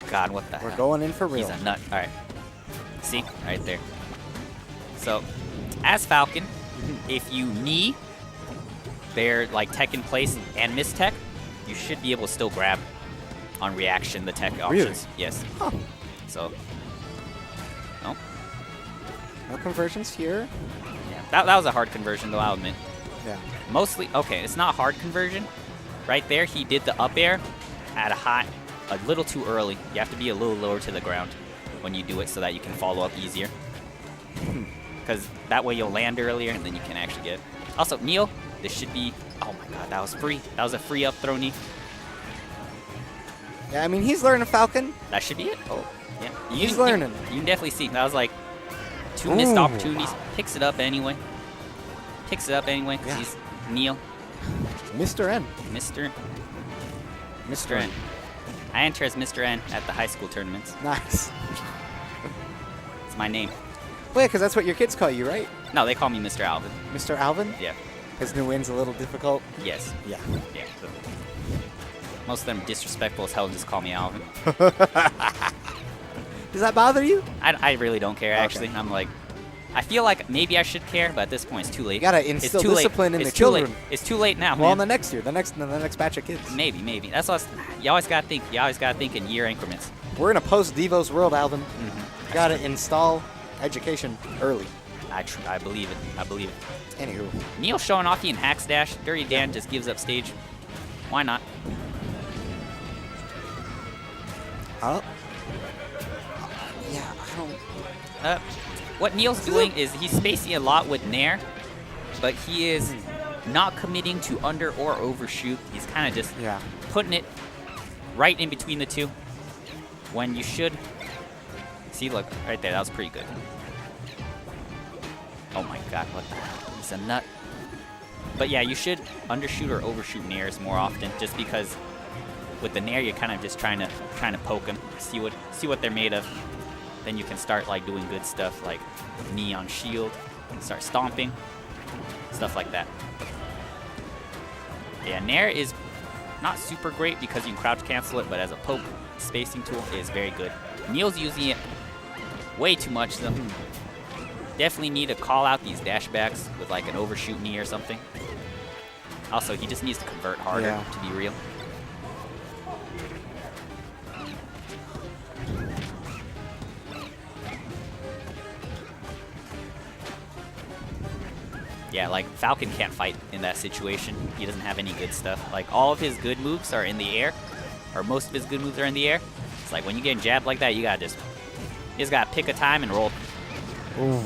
God, what the hell? We're going in for real. He's a nut. All right. See? Right there. So, as Falcon, if you knee their like tech in place and miss tech, you should be able to still grab on reaction the tech options. Really? Yes. Huh. So, no. No conversions here. Yeah. That was a hard conversion, though, I'll admit. Yeah. Mostly, okay, it's not hard conversion. Right there, he did the up air at a little too early. You have to be a little lower to the ground when you do it so that you can follow up easier. Because that way you'll land earlier and then you can actually get it. Also, Neil, this should be, oh my God, that was free. That was a free up throw knee. Yeah, I mean, he's learning Falcon. That should be it. Oh, yeah. He's learning. You can definitely see. That was like 2 missed opportunities. Wow. Picks it up anyway. Picks it up anyway because he's Neil. Mr.N. Mr.N. I enter as Mr.N at the high school tournaments. Nice. It's my name. Well, yeah, because that's what your kids call you, right? No, they call me Mr. Alvin. Mr. Alvin? Yeah. His new win's a little difficult. Yes. Yeah. Yeah. Most of them disrespectful as hell and just call me Alvin. Does that bother you? I really don't care, actually. I'm like, I feel like maybe I should care, but at this point, it's too late. You gotta instill discipline in the children. It's too late now, Well, man. in the next year, the next batch of kids. Maybe. That's what you always gotta think. You always gotta think in year increments. We're in a post-Devos world, Alvin. You gotta install education early. I believe it. I believe it. Anywho. Neil showing off in hack dash. Dirty Dan just gives up stage. Why not? Oh. Yeah, I don't. What Neil's doing is he's spacing a lot with Nair, but he is not committing to under or overshoot. He's kind of just putting it right in between the two when you should. See, look, right there. That was pretty good. Oh my God, what the hell? He's a nut. But yeah, you should undershoot or overshoot Nairs more often, just because with the Nair you're kind of just trying to poke them, see what they're made of. Then you can start like doing good stuff like knee on shield, and start stomping, stuff like that. Yeah, Nair is not super great because you can crouch cancel it, but as a poke spacing tool, it is very good. Neil's using it way too much though. Definitely need to call out these dashbacks with like an overshoot knee or something. Also, he just needs to convert harder, to be real. Yeah, like Falcon can't fight in that situation. He doesn't have any good stuff. Like all of his good moves are in the air, or most of his good moves are in the air. It's like when you get jabbed like that, you just gotta pick a time and roll. Ooh.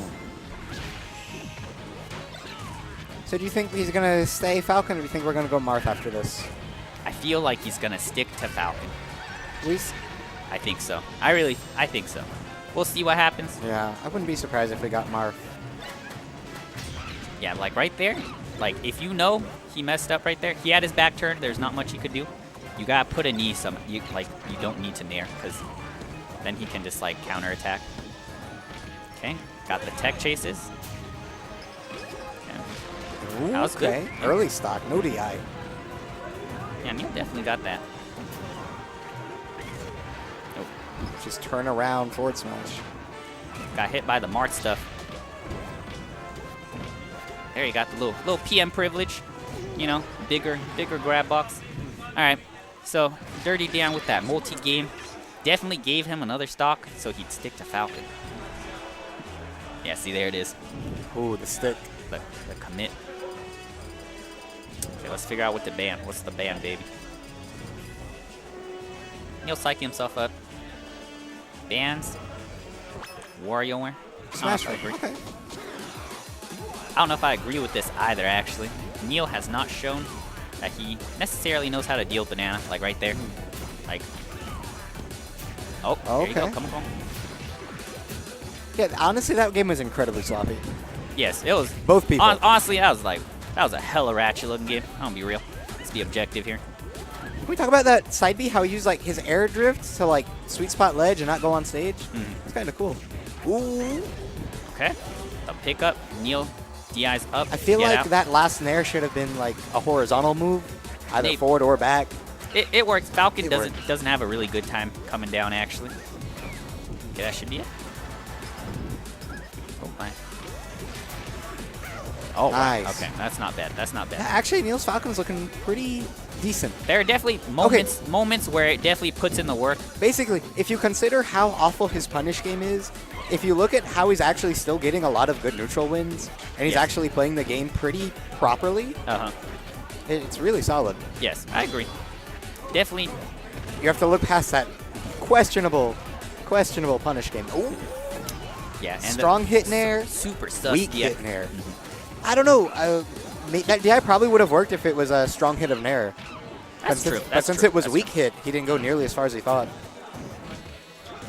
So do you think he's gonna stay Falcon, or do you think we're gonna go Marth after this? I feel like he's gonna stick to Falcon. Please? I think so. I think so. We'll see what happens. Yeah, I wouldn't be surprised if we got Marth. Yeah, like right there, like if you know he messed up right there, he had his back turned, there's not much he could do. You gotta put a knee you don't need to Nair, because then he can just like counterattack. Okay, got the tech chases. Ooh, that was good. Early stock, no DI. Yeah, Neil definitely got that. Nope. Just turn around forward smash. Got hit by the Mart stuff. There you got the little PM privilege, you know, bigger grab box. All right, so Dirty Dan with that multi-game definitely gave him another stock, so he'd stick to Falcon. Yeah, see, there it is. Ooh, the stick. The commit. Okay, let's figure out what the ban. What's the ban, baby? He'll psych himself up. Bans. WarioWare. Smash I agree. Okay. I don't know if I agree with this either, actually. Neil has not shown that he necessarily knows how to deal banana, like right there. Like, oh, there you go. Come on. Yeah, honestly, that game was incredibly sloppy. Yes, it was. Both people. Honestly, that was a hella ratchet looking game. I'm gonna be real. Let's be objective here. Can we talk about that side B? How he used like his air drift to like sweet spot ledge and not go on stage? It's kind of cool. Ooh. Okay. The pickup. Neil DI's up. I feel like out. that last nair should have been like a horizontal move, either forward or back. It works. Falcon It doesn't have a really good time coming down, actually. Okay, that should be it. Oh, my. Oh, Nice. wow. Okay, that's not bad. That's not Yeah, bad. actually, Neil's Falcon's looking pretty decent. There are definitely moments where it definitely puts in the work. Basically, if you consider how awful his punish game is, if you look at how he's actually still getting a lot of good neutral wins, and he's Yes. actually playing the game pretty properly, it's really solid. Yes, I agree. Definitely. You have to look past that questionable punish game. Ooh, Yeah. And strong hit in air, super sus. weak Yeah. hit in air. I don't know. That DI probably would have worked if it was a strong hit of an air. That's true. But since it was weak hit, he didn't go nearly as far as he thought.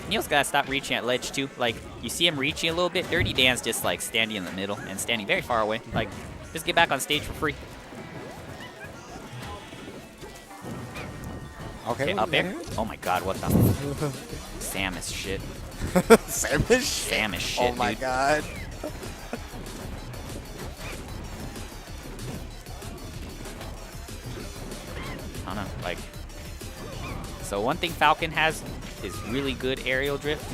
Neil's got to stop reaching at ledge, too. Like, you see him reaching a little bit. Dirty Dan's just, like, standing in the middle and standing very far away. Like, just get back on stage for free. Okay, up air. Oh, my God, what the? Samus shit. Samus shit? Samus shit, Oh, my dude. God. I don't know, like... So one thing Falcon has is really good aerial drift.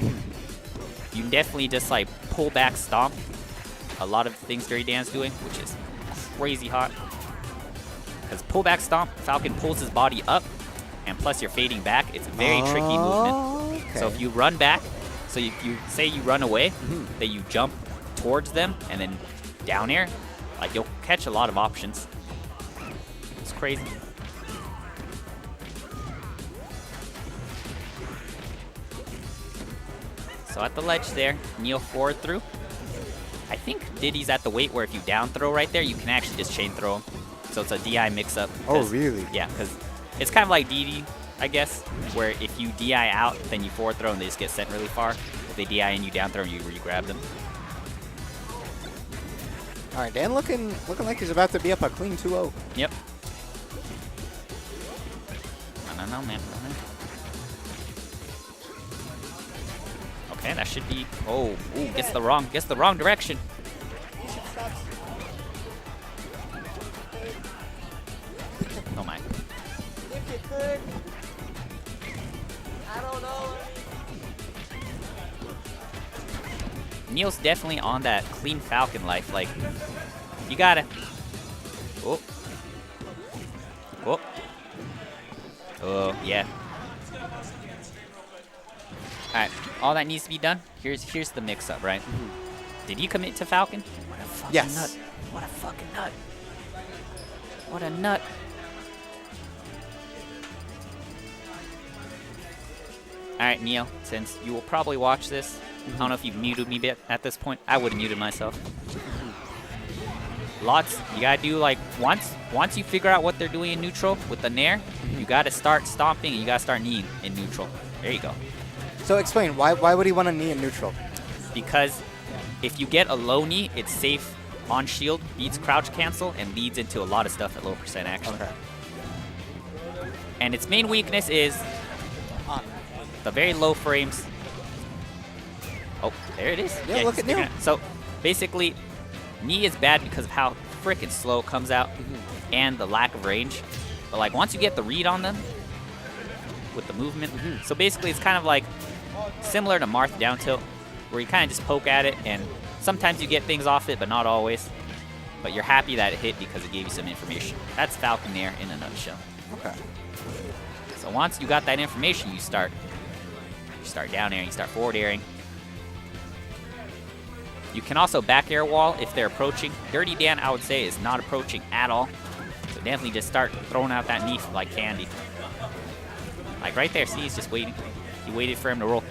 You can definitely just, like, pull back stomp. A lot of things Dirty Dan's doing, which is crazy hot. Because pull back stomp, Falcon pulls his body up, and plus you're fading back. It's a very tricky movement. Okay. So if you run back, so you say you run away, then you jump towards them, and then down air, like you'll catch a lot of options. It's crazy. So at the ledge there, Neil forward through. I think Diddy's at the weight where if you down throw right there, you can actually just chain throw him. So it's a DI mix-up. Oh, really? Yeah, because it's kind of like Diddy, I guess, where if you DI out, then you forward throw and they just get sent really far. If they DI and you down throw, you grab them. All right, Dan looking like he's about to be up a clean 2-0. Yep. I don't know, man. Okay, that should be. Oh, ooh, gets the wrong direction. Oh my. If you could, I don't know. Neil's definitely on that clean Falcon life. Like, you gotta. Oh. Oh. Oh, yeah. Alright, all that needs to be done. Here's the mix-up, right? Did you commit to Falcon? What a fucking Yes. nut. What a fucking nut. What a nut. Alright, Neil, since you will probably watch this, I don't know if you've muted me at this point. I would have muted myself. Lots, you gotta do like once you figure out what they're doing in neutral with the nair, you gotta start stomping and you gotta start kneeing in neutral. There you go. So explain, why would he want a knee in neutral? Because if you get a low knee, it's safe on shield, beats crouch cancel, and leads into a lot of stuff at low percent action. Okay. And its main weakness is the very low frames. Oh, there it is. Yeah, look he's at Neil. picking it. So basically, knee is bad because of how freaking slow it comes out and the lack of range. But like once you get the read on them with the movement, so basically it's kind of like similar to Marth down tilt, where you kind of just poke at it and sometimes you get things off it, but not always. But you're happy that it hit because it gave you some information. That's Falcon Nair in a nutshell. Okay. So once you got that information, you start down airing, you start forward airing. You can also back air wall if they're approaching. Dirty Dan, I would say, is not approaching at all. So definitely just start throwing out that knee like candy. Like right there, see, he's just waiting. He waited for him to roll.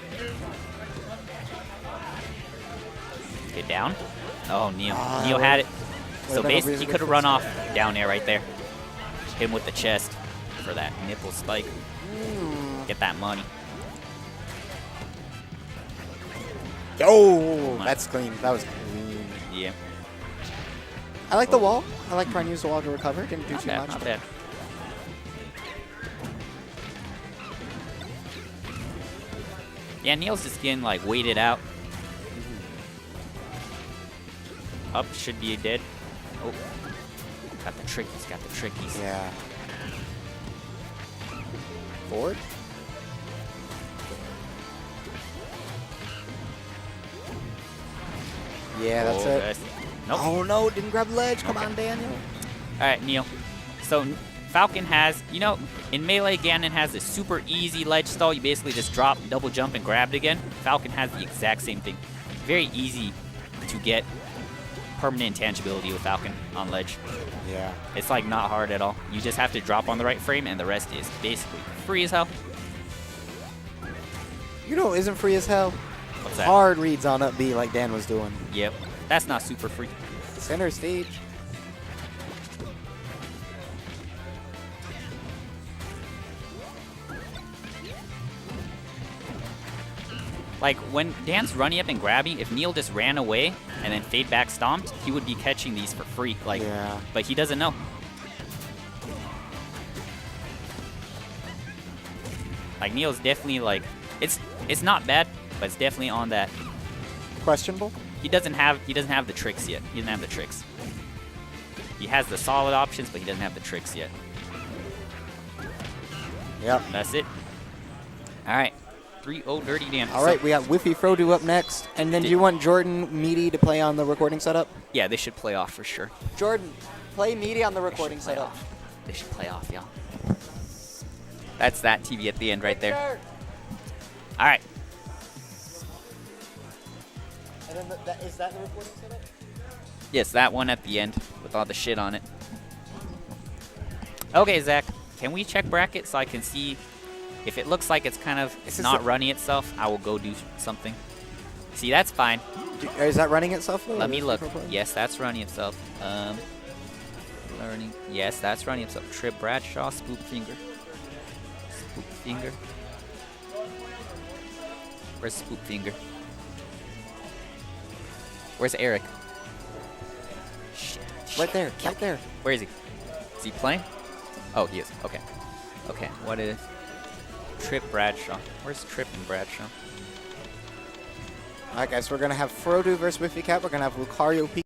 Get down. Oh, Neil. Neil had it. So basically, he could have run off down there right there. Hit him with the chest for that nipple spike. Get that money. Oh, that's clean. That was clean. Yeah. I like the wall. I like trying to use the wall to recover. Didn't do Not too bad, much. not bad. Yeah, Neil's just getting like weighted out. Up should be dead. Oh, got the trickies. Got the trickies. Yeah. Forward. Yeah, that's Oh, it. that's- Nope. Oh no, didn't grab the ledge. Come on, Daniel. All right, Neil. So Falcon has, you know, in Melee, Ganon has this super easy ledge stall. You basically just drop, double jump, and grab it again. Falcon has the exact same thing. Very easy to get permanent intangibility with Falcon on ledge. Yeah. It's like not hard at all. You just have to drop on the right frame, and the rest is basically free as hell. You know, isn't free as hell. What's that? Hard reads on up B like Dan was doing. Yep. That's not super free. Center stage. Like, when Dan's running up and grabbing, if Neil just ran away and then fade back stomped, he would be catching these for free. Like, Yeah. but he doesn't know. Like, Neil's definitely, like, it's not bad, but it's definitely on that. Questionable. He doesn't have the tricks yet. He doesn't have the tricks. He has the solid options, but he doesn't have the tricks yet. Yep. That's it. All right. 3-0 Dirty Dan. All right, we got Whiffy Frodo up next. And then do you want Jordan Meaty to play on the recording setup? Yeah, they should play off for sure. Jordan, play Meaty on the recording Play setup. off. They should play off, y'all. That's that TV at the end right there. All right. And then is that the recording setup? Yes, that one at the end with all the shit on it. Okay, Zach, can we check bracket so I can see if it looks like it's kind of not running itself? I will go do something. See, that's fine. Is that running itself? Though, Let me look. Yes, that's running itself. Learning. Yes, that's running itself. Trip Bradshaw, Spook Finger. Spook Finger. Where's Spook Finger? Where's Eric? Shit. Right there. Right there. Where is he? Is he playing? Oh, he is. Okay. Okay. What is Trip Bradshaw? Where's Trip and Bradshaw? All right, guys. We're gonna have Frodo versus Whiffy Cat. We're gonna have Lucario P.